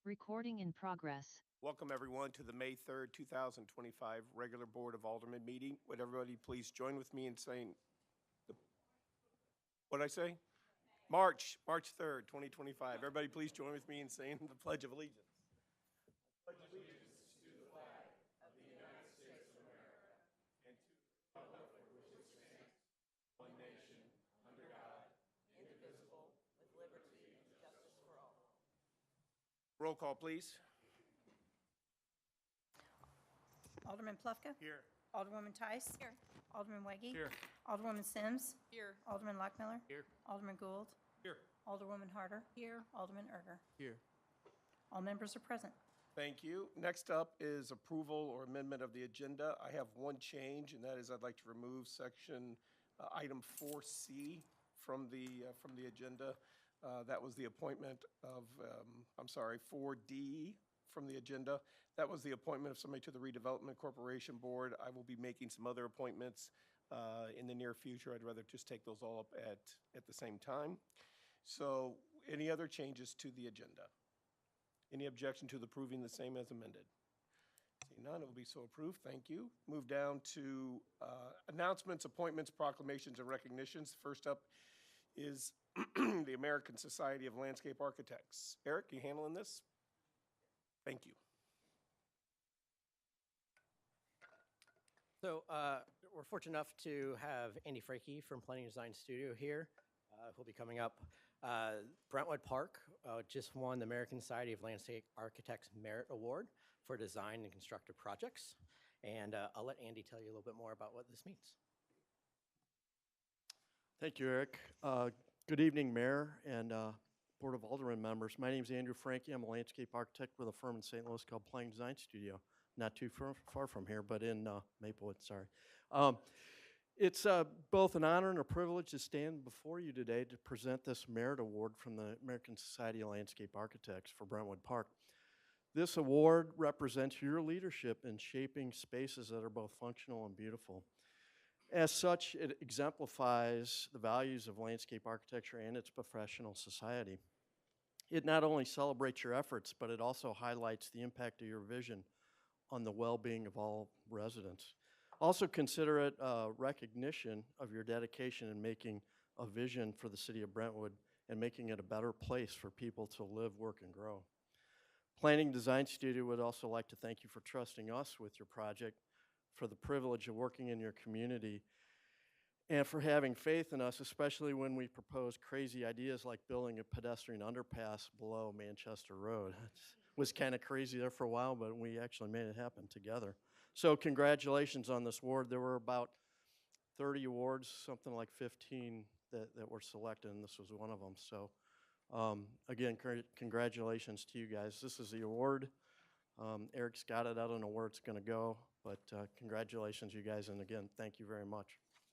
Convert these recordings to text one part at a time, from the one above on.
Recording in progress. Welcome, everyone, to the May 3rd, 2025 regular Board of Aldermen meeting. Would everybody please join with me in saying, what did I say? March 3rd, 2025. Everybody please join with me in saying the Pledge of Allegiance. Roll call, please. Alderman Plufka. Here. Alderwoman Tice. Here. Alderman Weggie. Here. Alderwoman Sims. Here. Alderman Lockmiller. Here. Alderman Gould. Here. Alderwoman Harder. Here. Alderman Erger. Here. All members are present. Thank you. Next up is approval or amendment of the agenda. I have one change, and that is I'd like to remove section item 4C from the agenda. That was the appointment of, 4D from the agenda. That was the appointment of somebody to the Redevelopment Corporation Board. I will be making some other appointments in the near future. I'd rather just take those all up at the same time. So any other changes to the agenda? Any objection to approving the same as amended? Seeing none, it will be so approved. Thank you. Move down to announcements, appointments, proclamations, and recognitions. First up is the American Society of Landscape Architects. Eric, you handling this? Thank you. So we're fortunate enough to have Andy Franke from Planning Design Studio here, who'll be coming up. Brentwood Park just won the American Society of Landscape Architects Merit Award for design and constructive projects. And I'll let Andy tell you a little bit more about what this means. Thank you, Eric. Good evening, Mayor and Board of Aldermen members. My name is Andrew Franke. I'm a landscape architect with a firm in St. Louis called Planning Design Studio. Not too far from here, but in Maplewood, sorry. It's both an honor and a privilege to stand before you today to present this Merit Award from the American Society of Landscape Architects for Brentwood Park. This award represents your leadership in shaping spaces that are both functional and beautiful. As such, it exemplifies the values of landscape architecture and its professional society. It not only celebrates your efforts, but it also highlights the impact of your vision on the well-being of all residents. Also consider it a recognition of your dedication in making a vision for the city of Brentwood and making it a better place for people to live, work, and grow. Planning Design Studio would also like to thank you for trusting us with your project, for the privilege of working in your community, and for having faith in us, especially when we propose crazy ideas like building a pedestrian underpass below Manchester Road. It was kind of crazy there for a while, but we actually made it happen together. So congratulations on this award. There were about 30 awards, something like 15 that were selected, and this was one of them. So again, congratulations to you guys. This is the award. Eric's got it. I don't know where it's going to go, but congratulations, you guys, and again, thank you very much.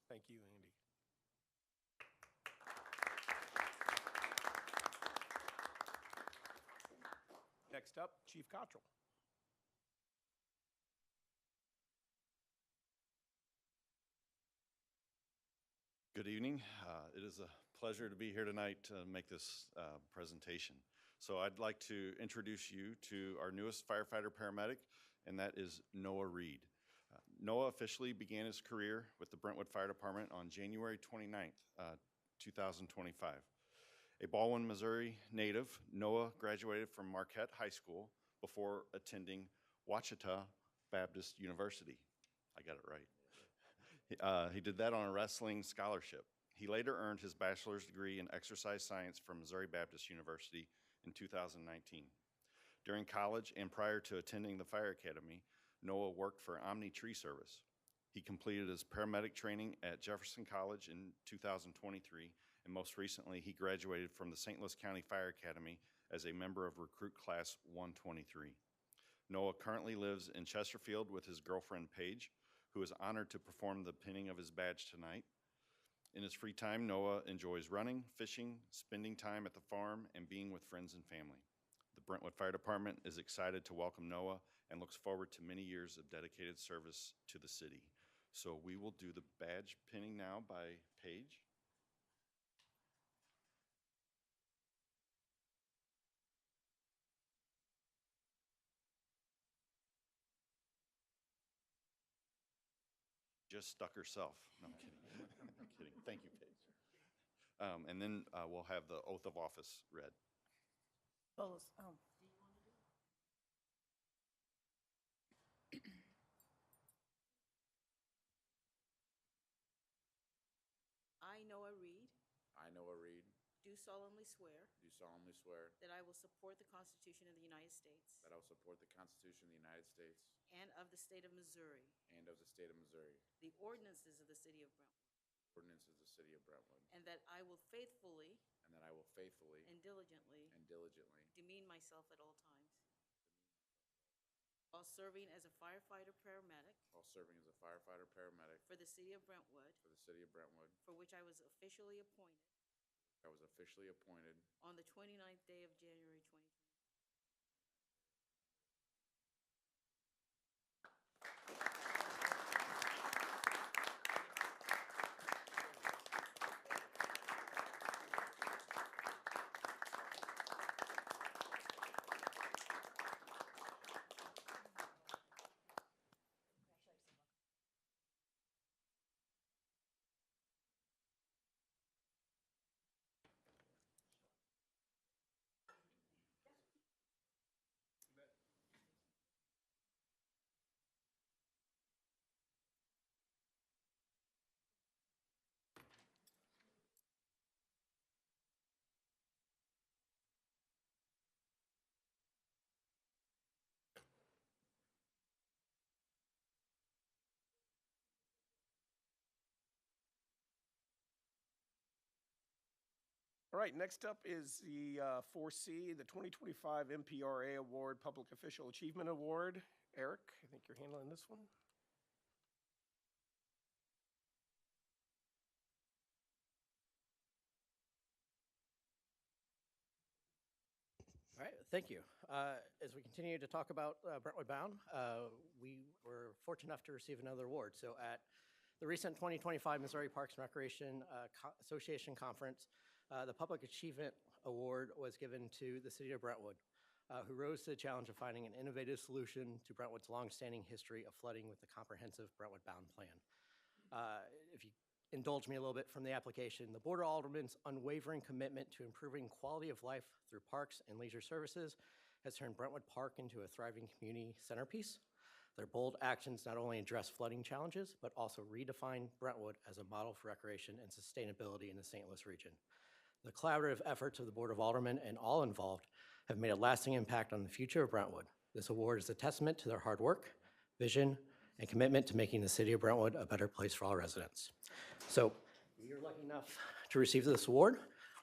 Thank you, Andy. Next up, Chief Cottrell. Good evening. It is a pleasure to be here tonight to make this presentation. So I'd like to introduce you to our newest firefighter paramedic, and that is Noah Reed. Noah officially began his career with the Brentwood Fire Department on January 29th, 2025. A Baldwin, Missouri native, Noah graduated from Marquette High School before attending Ouachita Baptist University. I got it right. He did that on a wrestling scholarship. He later earned his bachelor's degree in exercise science from Missouri Baptist University in 2019. During college and prior to attending the fire academy, Noah worked for Omni Tree Service. He completed his paramedic training at Jefferson College in 2023, and most recently he graduated from the St. Louis County Fire Academy as a member of Recruit Class 123. Noah currently lives in Chesterfield with his girlfriend Paige, who is honored to perform the pinning of his badge tonight. In his free time, Noah enjoys running, fishing, spending time at the farm, and being with friends and family. The Brentwood Fire Department is excited to welcome Noah and looks forward to many years of dedicated service to the city. So we will do the badge pinning now by Paige. just stuck herself. No, I'm kidding. I'm kidding. Thank you, Paige. And then we'll have the oath of office read. Both. Oh. I, Noah Reed, I, Noah Reed, do solemnly swear do solemnly swear that I will support the Constitution of the United States that I will support the Constitution of the United States and of the state of Missouri, and of the state of Missouri, the ordinances of the city of Brentwood, ordinances of the city of Brentwood, and that I will faithfully and that I will faithfully and diligently and diligently demean myself at all times while serving as a firefighter paramedic while serving as a firefighter paramedic for the city of Brentwood, for the city of Brentwood. for which I was officially appointed I was officially appointed on the 29th day of January 2020. All right, next up is the 4C, the 2025 MPRA Award, Public Official Achievement Award. Eric, I think you're handling this one. All right, thank you. As we continue to talk about Brentwood Bound, we were fortunate enough to receive another award. So at the recent 2025 Missouri Parks and Recreation Association Conference, the Public Achievement Award was given to the city of Brentwood, who rose to the challenge of finding an innovative solution to Brentwood's longstanding history of flooding with the comprehensive Brentwood Bound Plan. If you indulge me a little bit from the application, the Board of Aldermen's unwavering commitment to improving quality of life through parks and leisure services has turned Brentwood Park into a thriving community centerpiece. Their bold actions not only address flooding challenges, but also redefine Brentwood as a model for recreation and sustainability in the St. Louis region. The collaborative efforts of the Board of Aldermen and all involved have made a lasting impact on the future of Brentwood. This award is a testament to their hard work, vision, and commitment to making the city of Brentwood a better place for all residents. So you're lucky enough to receive this award.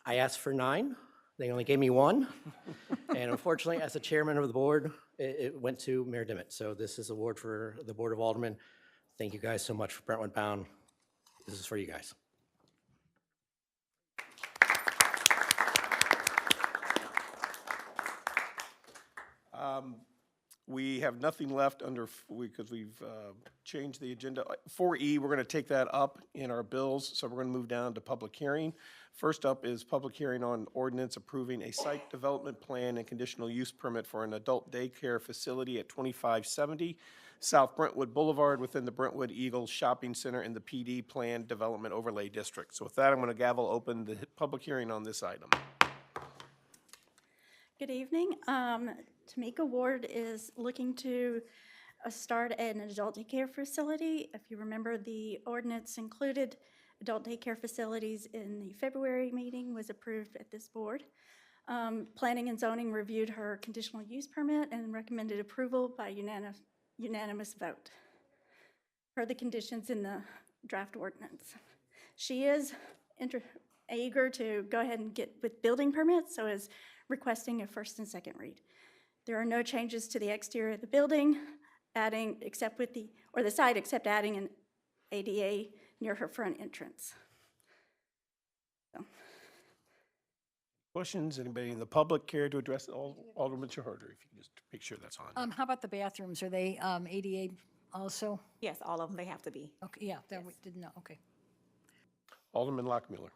I asked for 9. They only gave me 1. And unfortunately, as the chairman of the board, it went to Mayor Dimmitt. So this is an award for the Board of Aldermen. Thank you guys so much for Brentwood Bound. This is for you guys. We have nothing left under, because we've changed the agenda. 4E, we're going to take that up in our bills, so we're going to move down to public hearing. First up is public hearing on ordinance approving a site development plan and conditional use permit for an adult daycare facility at 2570 South Brentwood Boulevard within the Brentwood Eagles Shopping Center in the PD Plan Development Overlay District. So with that, I'm going to gavel open the public hearing on this item. Good evening. Tamika Ward is looking to start an adult daycare facility. If you remember, the ordinance included adult daycare facilities in the February meeting, was approved at this board. Planning and zoning reviewed her conditional use permit and recommended approval by unanimous vote per the conditions in the draft ordinance. She is eager to go ahead and get with building permits, so is requesting a first and second read. There are no changes to the exterior of the building, except adding an ADA near her front entrance. So. Questions? Anybody in the public care to address Alderman Shaharder? If you can just make sure that's on. How about the bathrooms? Are they ADA also? Yes, all of them, they have to be. Okay, yeah, that we didn't know, okay. Alderman Lockmuller.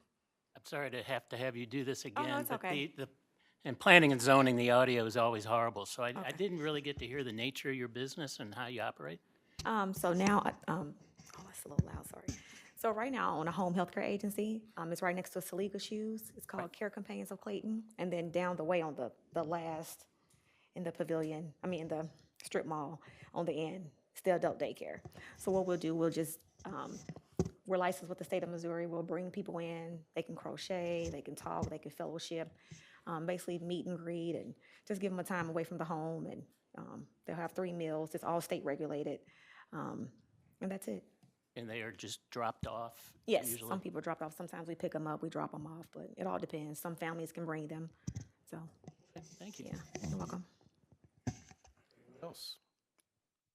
I'm sorry to have you do this again. no, it's but okay. In planning and zoning, the audio is always horrible, so I didn't really get to hear the nature of your business and how you operate. So now, let's it's a little loud, sorry. So right now, I own a home healthcare agency. It's right next to Saliga Shoes. It's called Care Companions of Clayton. And then down the way on the last, in the pavilion, in the strip mall on the end, still adult daycare. So what we'll do, we're licensed with the state of Missouri. We'll bring people in. They can crochet, they can talk, they can fellowship, basically meet and greet, and just give them a time away from the home. And they'll have 3 meals. It's all state regulated, and that's it. And they are just dropped off? Yes, usually? some people drop off. Sometimes we pick them up, we drop them off, but it all depends. Some families can bring them. So, Thank you. yeah, you're welcome. Else?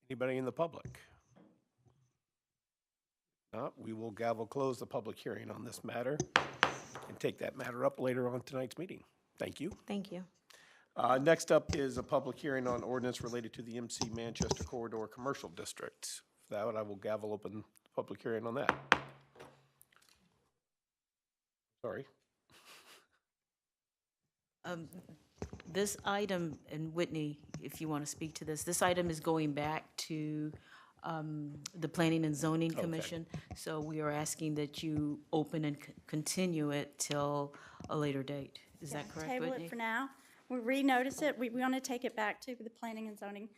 Anybody in the public? Not, we will gavel close the public hearing on this matter and take that matter up later on tonight's meeting. Thank you. Thank you. Next up is a public hearing on ordinance related to the MC Manchester Corridor Commercial District. For that, I will gavel open the public hearing on that. Sorry. This item, and Whitney, if you want to speak to this, this item is going back to the Planning and Zoning Commission. So we are asking that you open and continue it till a later date. Is that correct, Table Whitney? it for now. We'll renotice it. We want to take it back to the Planning and Zoning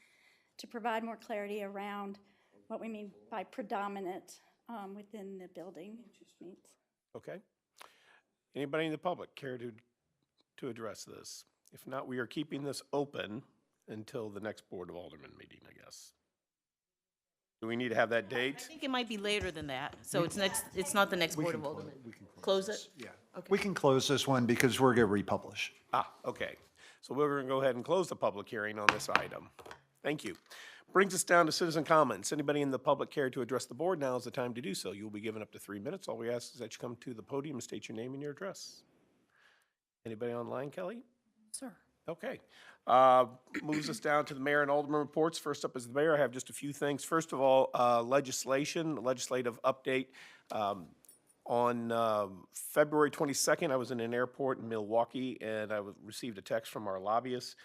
to provide more clarity around what we mean by predominant within the building needs. Okay. Anybody in the public care to address this? If not, we are keeping this open until the next Board of Aldermen meeting, I guess. Do we need to have that I date? think it might be later than that. So it's not the next Board of Aldermen. Close it? Yeah. Okay. We can close this one because we're going to republish. Okay. So we're going to go ahead and close the public hearing on this item. Thank you. Brings us down to citizen comments. Anybody in the public care to address the board, now is the time to do so. You will be given up to 3 minutes. All we ask is that you come to the podium and state your name and your address. Anybody online, Kelly? Sir. Okay. Moves us down to the mayor and alderman reports. First up is the mayor. I have just a few things. First of all, legislative update. On February 22nd, I was in an airport in Milwaukee, and I received a text from our lobbyist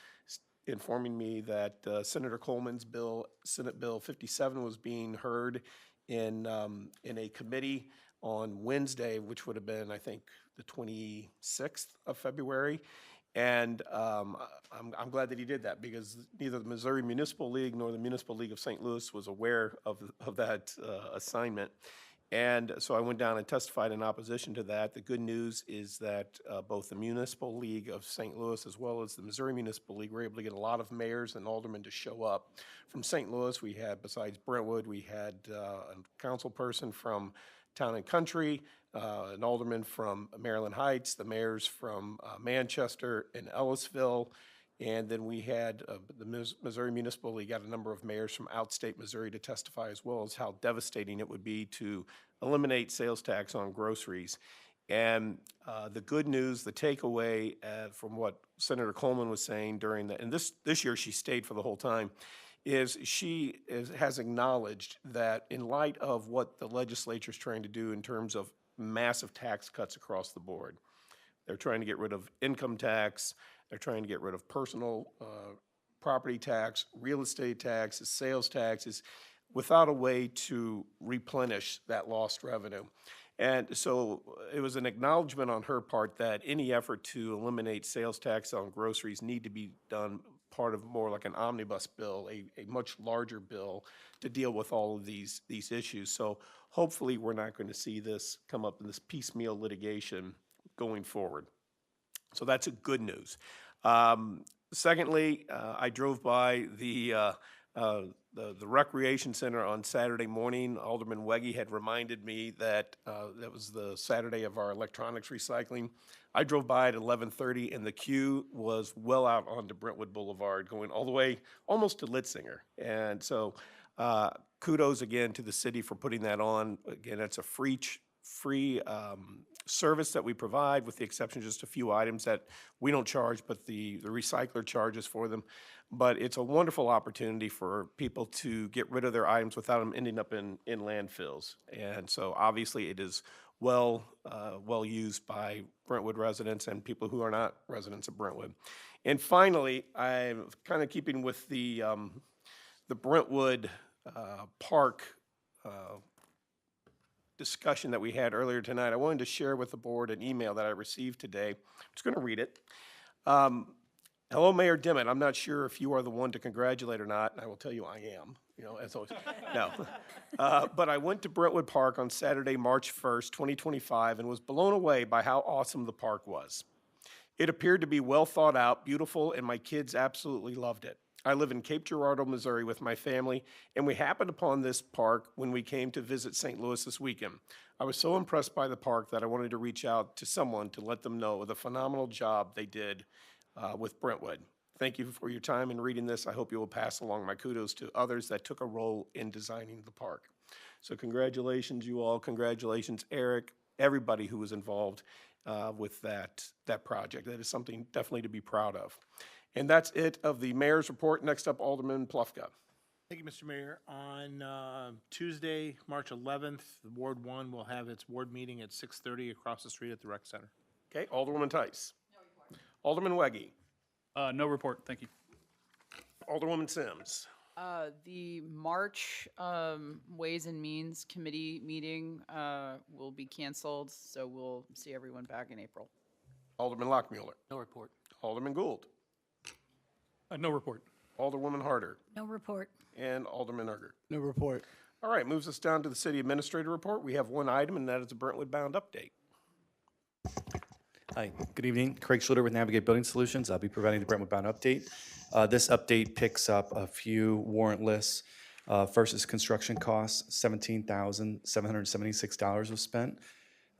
informing me that Senator Coleman's bill, Senate Bill 57, was being heard in a committee on Wednesday, which would have been, I think, the 26th of February. And I'm glad that he did that, because neither the Missouri Municipal League nor the Municipal League of St. Louis was aware of that assignment. And so I went down and testified in opposition to that. The good news is that both the Municipal League of St. Louis as well as the Missouri Municipal League were able to get a lot of mayors and aldermen to show up. From St. Louis, we had, besides Brentwood, we had a council person from Town and Country, an alderman from Maryland Heights, the mayors from Manchester and Ellisville, and then we had the Missouri Municipal League got a number of mayors from outstate Missouri to testify, as well as how devastating it would be to eliminate sales tax on groceries. And the good news, the takeaway from what Senator Coleman was saying during and this year she stayed for the whole time, is she has acknowledged that in light of what the legislature is trying to do in terms of massive tax cuts across the board, they're trying to get rid of income tax, they're trying to get rid of personal property tax, real estate taxes, sales taxes, without a way to replenish that lost revenue. And so it was an acknowledgement on her part that any effort to eliminate sales tax on groceries need to be done part of more like an omnibus bill, a much larger bill to deal with all of these issues. So hopefully we're not going to see this come up in this piecemeal litigation going forward. So that's a good news. Secondly, I drove by the recreation center on Saturday morning. Alderman Wegge had reminded me that that was the Saturday of our electronics recycling. I drove by at 11:30, and the queue was well out onto Brentwood Boulevard, going all the way almost to Litzinger. And so kudos again to the city for putting that on. Again, it's a free service that we provide, with the exception of just a few items that we don't charge, but the recycler charges for them. But it's a wonderful opportunity for people to get rid of their items without them ending up in landfills. And so obviously it is well used by Brentwood residents and people who are not residents of Brentwood. And finally, I'm kind of keeping with the Brentwood Park discussion that we had earlier tonight, I wanted to share with the board an email that I received today. I'm just going to read it. Hello, Mayor Dimmitt. I'm not sure if you are the one to congratulate or not, and I will tell you I am, as always. No. But I went to Brentwood Park on Saturday, March 1st, 2025, and was blown away by how awesome the park was. It appeared to be well thought out, beautiful, and my kids absolutely loved it. I live in Cape Girardeau, Missouri with my family, and we happened upon this park when we came to visit St. Louis this weekend. I was so impressed by the park that I wanted to reach out to someone to let them know of the phenomenal job they did with Brentwood. Thank you for your time in reading this. I hope you will pass along my kudos to others that took a role in designing the park. So congratulations, you all. Congratulations, Eric, everybody who was involved with that project. That is something definitely to be proud of. And that's it of the mayor's report. Next up, Alderman Plufka. Thank you, Mr. Mayor. On Tuesday, March 11th, Ward 1 will have its ward meeting at 6:30 across the street at the rec center. Okay, Alderwoman Tice. No report. Alderman Weggie. No report, thank you. Alderwoman Sims. The March Ways and Means Committee meeting will be canceled, so we'll see everyone back in April. Alderman Lockmuller. No report. Alderman Gould. No report. Alderwoman Harder. No report. And Alderman Erger. No report. All right, moves us down to the city administrator report. We have one item, and that is a Brentwood bound update. Hi, good evening. Craig Schluter with Navigate Building Solutions. I'll be providing the Brentwood Bound update. This update picks up a few warrant lists. First is construction costs, $17,776 was spent.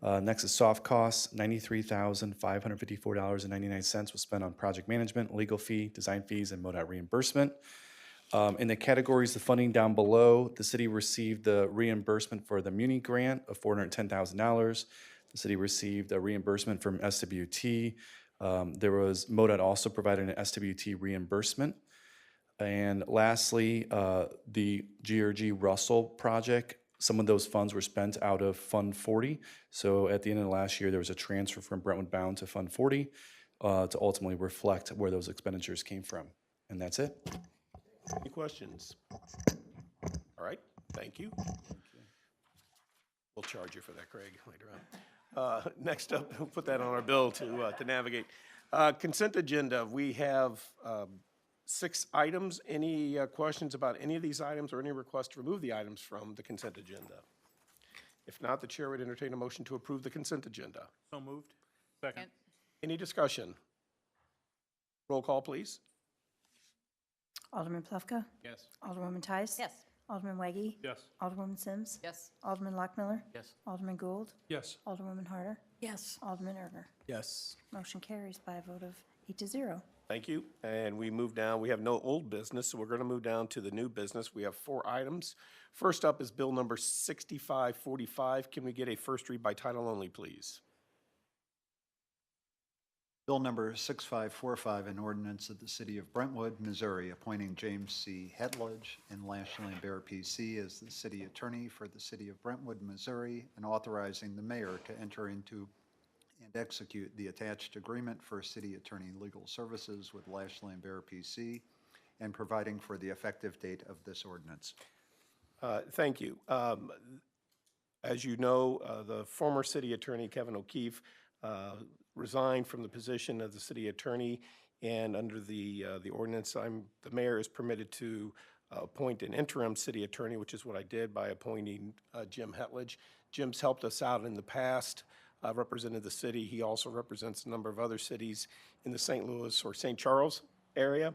Next is soft costs, $93,554.99 was spent on project management, legal fee, design fees, and MoDOT reimbursement. In the categories, the funding down below, the city received the reimbursement for the Muni grant of $410,000. The city received a reimbursement from SWT. There was, MoDOT also provided an SWT reimbursement. And lastly, the GRG Russell project, some of those funds were spent out of Fund 40. So at the end of the last year, there was a transfer from Brentwood Bound to Fund 40 to ultimately reflect where those expenditures came from. And that's it. Any questions? All right, thank you. We'll charge you for that, Craig, later on. Next up, we'll put that on our bill to navigate. Consent agenda, we have 6 items. Any questions about any of these items or any requests to remove the items from the consent agenda? If not, the chair would entertain a motion to approve the consent agenda. So moved. Second. Any discussion? Roll call, please. Alderman Plufka? Yes. Alderwoman Tice? Yes. Alderman Weggie? Yes. Alderwoman Sims? Yes. Alderman Lockmiller? Yes. Alderman Gould? Yes. Alderwoman Harder? Yes. Alderman Erger? Yes. Motion carries by a vote of 8-0. Thank you. And we move down. We have no old business, so we're going to move down to the new business. We have 4 items. First up is bill number 6545. Can we get a first read by title only, please? Bill number 6545, an ordinance of the city of Brentwood, Missouri, appointing James C. Hetledge and Lashley and Bear PC as the city attorney for the city of Brentwood, Missouri, and authorizing the mayor to enter into and execute the attached agreement for city attorney legal services with Lashley and Bear PC, and providing for the effective date of this ordinance. Thank you. As you know, the former city attorney, Kevin O'Keefe, resigned from the position of the city attorney, and under the ordinance, the mayor is permitted to appoint an interim city attorney, which is what I did by appointing Jim Hetledge. Jim's helped us out in the past, represented the city. He also represents a number of other cities in the St. Louis or St. Charles area,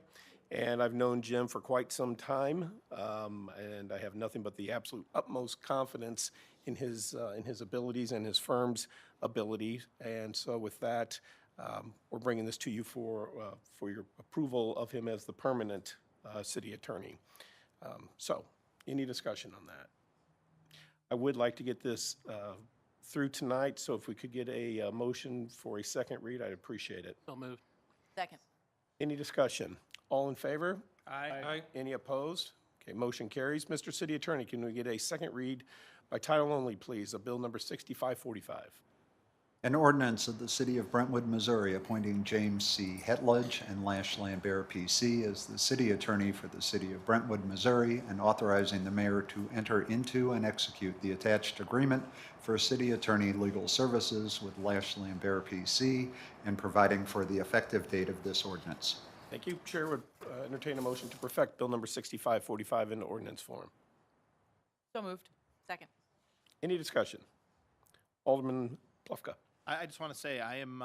and I've known Jim for quite some time, and I have nothing but the absolute utmost confidence in his abilities and his firm's ability. And so with that, we're bringing this to you for your approval of him as the permanent city attorney. So any discussion on that? I would like to get this through tonight, so if we could get a motion for a second read, I'd appreciate it. So moved. Second. Any discussion? All in favor? Aye. Any opposed? Okay, motion carries. Mr. City Attorney, can we get a second read by title only, please, of bill number 6545? An ordinance of the City of Brentwood, Missouri, appointing James C. Hetledge and Lash Lambert, P.C. as the city attorney for the City of Brentwood, Missouri, and authorizing the mayor to enter into and execute the attached agreement for city attorney legal services with Lash Lambert, P.C., and providing for the effective date of this ordinance. Thank you. Chair would entertain a motion to perfect Bill number 6545 in ordinance form. So moved. Second. Any discussion? Alderman Plufka. I just want to say, I am,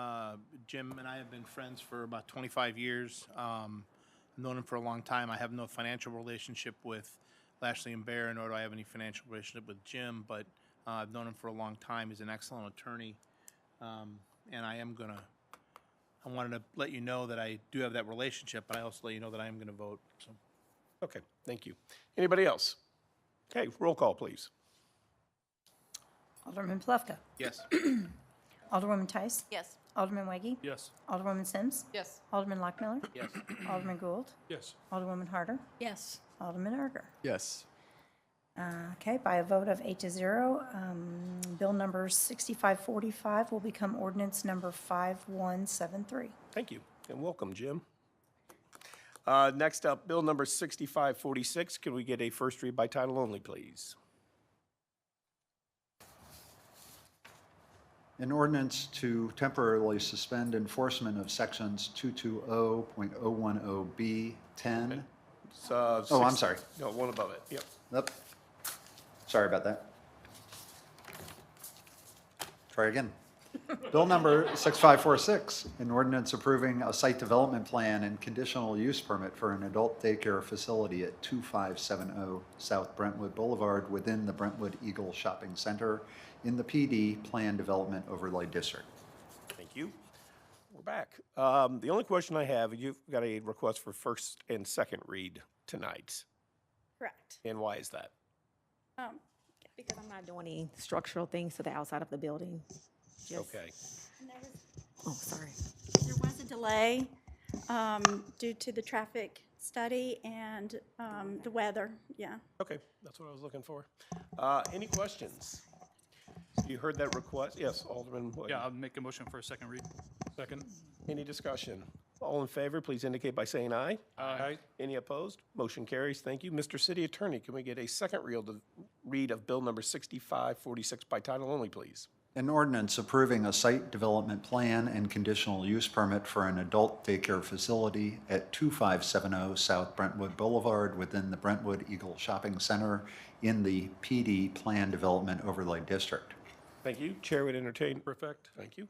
Jim and I have been friends for about 25 years. I've known him for a long time. I have no financial relationship with Lashley and Bear, nor do I have any financial relationship with Jim, but I've known him for a long time. He's an excellent attorney. And I wanted to let you know that I do have that relationship, but I also let you know that I am going to vote. So. Okay, thank you. Anybody else? Okay, roll call, please. Alderman Plufka. Yes. Alderwoman Tice. Yes. Alderman Weggie. Yes. Alderwoman Sims. Yes. Alderman Lockmiller. Yes. Alderman Gould. Yes. Alderwoman Harder. Yes. Alderman Erger. Yes. Okay, by a vote of 8-0, Bill number 6545 will become ordinance number 5173. Thank you, and welcome, Jim. Next up, Bill number 6546. Can we get a first read by title only, please? An ordinance to temporarily suspend enforcement of sections 220.010B 10. Oh, I'm sorry. No, one above it, yep. Yep. Sorry about that. Try again. Bill number 6546, an ordinance approving a site development plan and conditional use permit for an adult daycare facility at 2570 South Brentwood Boulevard within the Brentwood Eagle Shopping Center in the PD Plan Development Overlay District. Thank you. We're back. The only question I have, you've got a request for first and second read tonight. Correct. And why is that? Because I'm not doing any structural things to the outside of the building. Just- Okay. Oh, sorry. There was a delay due to the traffic study and the weather, yeah. Okay, that's what I was looking for. Any questions? You heard that request? Yes, Alderman Williams. Yeah, I'll make a motion for a second read. Second. Any discussion? All in favor, please indicate by saying aye. Aye. Any opposed? Motion carries. Thank you. Mr. City Attorney, can we get a second read of Bill number 6546 by title only, please? An ordinance approving a site development plan and conditional use permit for an adult daycare facility at 2570 South Brentwood Boulevard within the Brentwood Eagle Shopping Center in the PD Plan Development Overlay District. Thank you. Chair would entertain. Perfect. Thank you.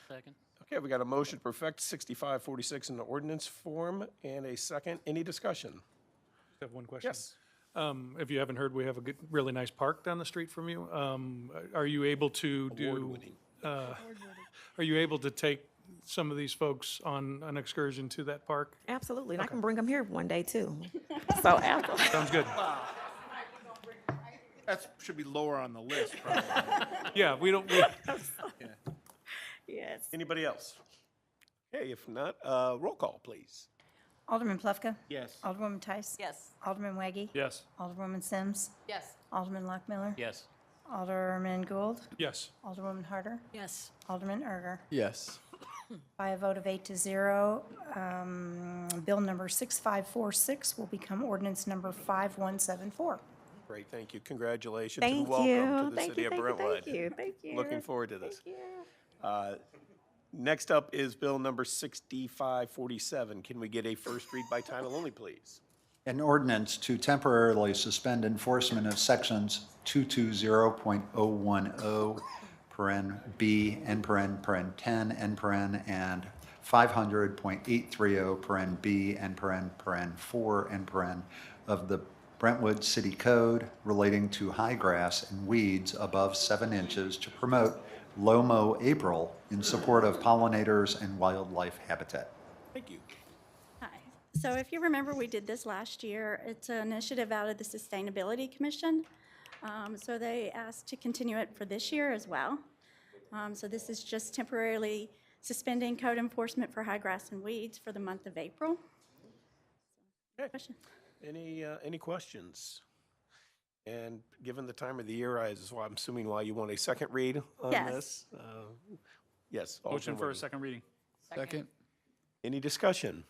Second. Okay, we got a motion to perfect 6546 in the ordinance form and a second. Any discussion? I have one question. Yes. If you haven't heard, we have a good, really nice park down the street from you. Are you able to do? Award-winning. Are you able to take some of these folks on an excursion to that park? Absolutely, and I can bring them here one day too. So after. Sounds good. That should be lower on the list, probably. Yeah, we don't. Yes. Anybody else? Okay, if not, roll call, please. Alderman Plufka. Yes. Alderwoman Tice. Yes. Alderman Weggie. Yes. Alderwoman Sims. Yes. Alderman Lockmiller. Yes. Alderman Gould. Yes. Alderwoman Harder. Yes. Alderman Erger. Yes. By a vote of 8-0, Bill number 6546 will become ordinance number 5174. Great, thank you. Congratulations Thank and welcome you. to the Thank city you, of thank you, Brentwood. thank you, thank you. Looking forward to this. Thank you. Next up is Bill number 6547. Can we get a first read by title only, please? An ordinance to temporarily suspend enforcement of sections 220.010, paren B, N paren, paren 10, N paren, and 500.830, paren B, N paren, paren 4, N paren of the Brentwood City Code relating to high grass and weeds above 7 inches to promote low-mow April in support of pollinators and wildlife habitat. Thank you. Hi. So if you remember, we did this last year. It's an initiative out of the Sustainability Commission. So they asked to continue it for this year as well. So this is just temporarily suspending code enforcement for high grass and weeds for the month of April. Okay. Question? Any questions? And given the time of the year, I'm assuming why you want a second read on Yes. this. Yes. Motion Alderman for a Whitney. second reading. Second. Any discussion?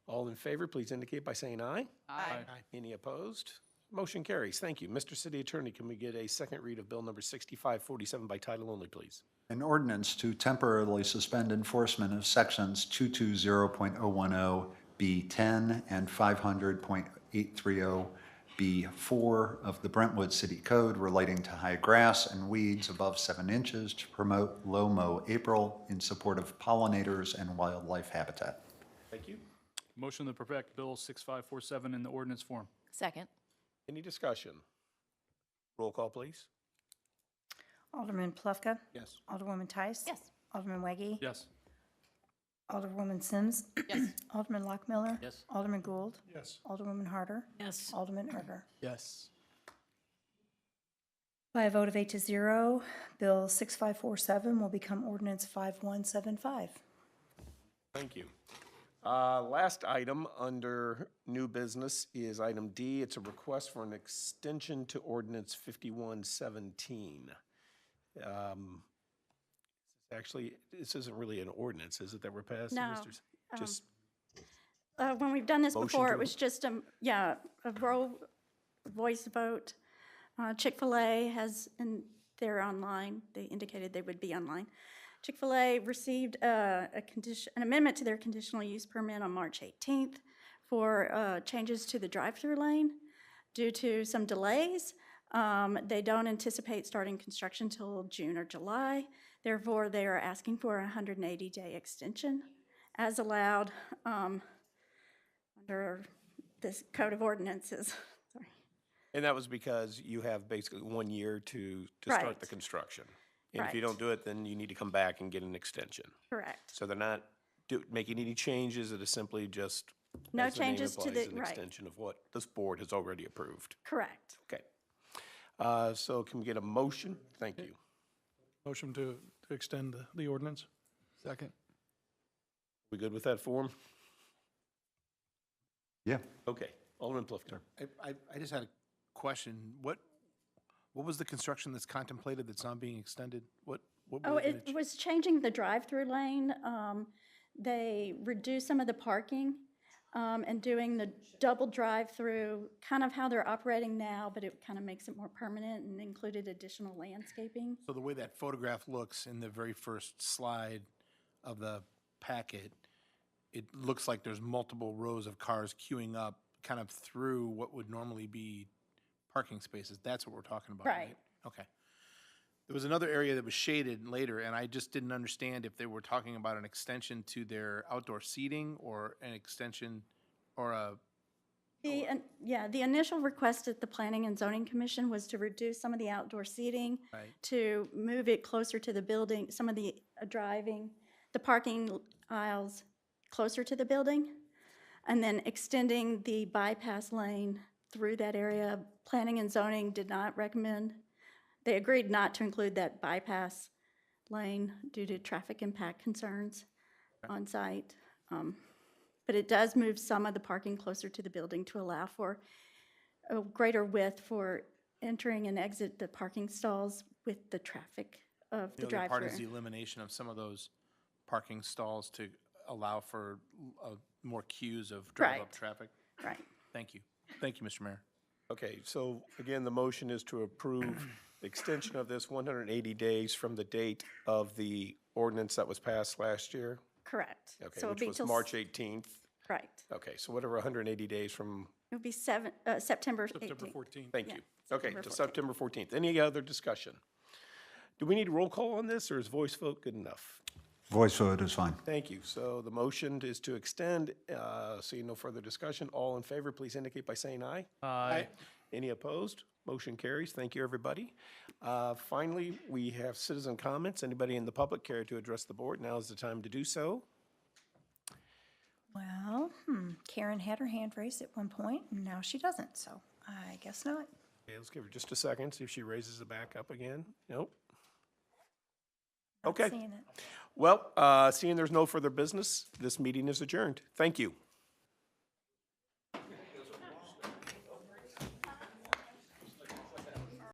All in favor, please indicate by saying aye. Aye. Any opposed? Motion carries. Thank you. Mr. City Attorney, can we get a second read of Bill number 6547 by title only, please? An ordinance to temporarily suspend enforcement of sections 220.010B10 and 500.830B4 of the Brentwood City Code relating to high grass and weeds above 7 inches to promote low mow April in support of pollinators and wildlife habitat. Thank you. Motion to perfect Bill 6547 in the ordinance form. Second. Any discussion? Roll call, please. Alderman Plufka? Yes. Alderwoman Tice? Yes. Alderman Weggie? Yes. Alderwoman Sims? Yes. Alderman Lockmiller? Yes. Alderman Gould? Yes. Alderwoman Harder? Yes. Alderman Erger? Yes. By a vote of 8 to 0, Bill 6547 will become ordinance 5175. Thank you. Last item under new business is item D. It's a request for an extension to ordinance 5117. Actually, this isn't really an ordinance, is it, that we're passing? No, Mr. Just, When we've done this Motion before, to- it was just a voice vote. Chick-fil-A has, and they're online, they indicated they would be online. Chick-fil-A received an amendment to their conditional use permit on March 18th for changes to the drive-through lane. Due to some delays, they don't anticipate starting construction till June or July. Therefore, they are asking for a 180-day extension as allowed under this code of ordinances. Sorry. and that was because you have basically 1 year to start the Right. construction. And if you Right. don't do it, then you need to come back and get an extension. Correct. So they're not making any changes, it is simply just, No as the name changes to implies, the, an right, extension of what this board has already approved. correct. Okay. So can we get a motion? Thank you. Motion to extend the ordinance. Second. We good with that form? Yeah. Okay. Alderman Plufter. I just had a question. What was the construction that's contemplated that's not being extended? What Oh, were they it was changing the drive-through lane. They reduced some of the parking and doing the double drive-through, kind of how they're operating now, but it kind of makes it more permanent and included additional landscaping. So the way that photograph looks in the very first slide of the packet, it looks like there's multiple rows of cars queuing up kind of through what would normally be parking spaces. That's what we're talking about, right? Right. Okay. There was another area that was shaded later, and I just didn't understand if they were talking about an extension to their outdoor seating or an extension or a, The initial request at the Planning and Zoning Commission was to reduce some of the outdoor seating, right? to move it closer to the building, some of the the parking aisles closer to the building, and then extending the bypass lane through that area. Planning and Zoning did not recommend, they agreed not to include that bypass lane due to traffic impact concerns on site. But it does move some of the parking closer to the building to allow for a greater width for entering and exit the parking stalls with the traffic of the The other part is the drive-through. elimination of some of those parking stalls to allow for more queues of drive-up Right. traffic. Right. Thank you. Thank you, Mr. Mayor. Okay, so again, the motion is to approve the extension of this 180 days from the date of the ordinance that was passed last year? Correct. Okay, So it'll which be was till March 18th? Right. Okay, so whatever 180 days from, It'll be September September 18th. 14th. thank Yeah, you. Okay, September to 14th. September 14th. Any other discussion? Do we need a roll call on this, or is voice vote good enough? Voice vote is fine. Thank you. So the motion is to extend, seeing no further discussion. All in favor, please indicate by saying aye. Aye. Any opposed? Motion carries. Thank you, everybody. Finally, we have citizen comments. Anybody in the public care to address the board? Now is the time to do so. Well, Karen had her hand raised at one point, and now she doesn't, so I guess not. Okay, let's give her just a second, see if she raises it back up again. Nope. Not Okay. seeing it. Well, seeing there's no further business, this meeting is adjourned. Thank you.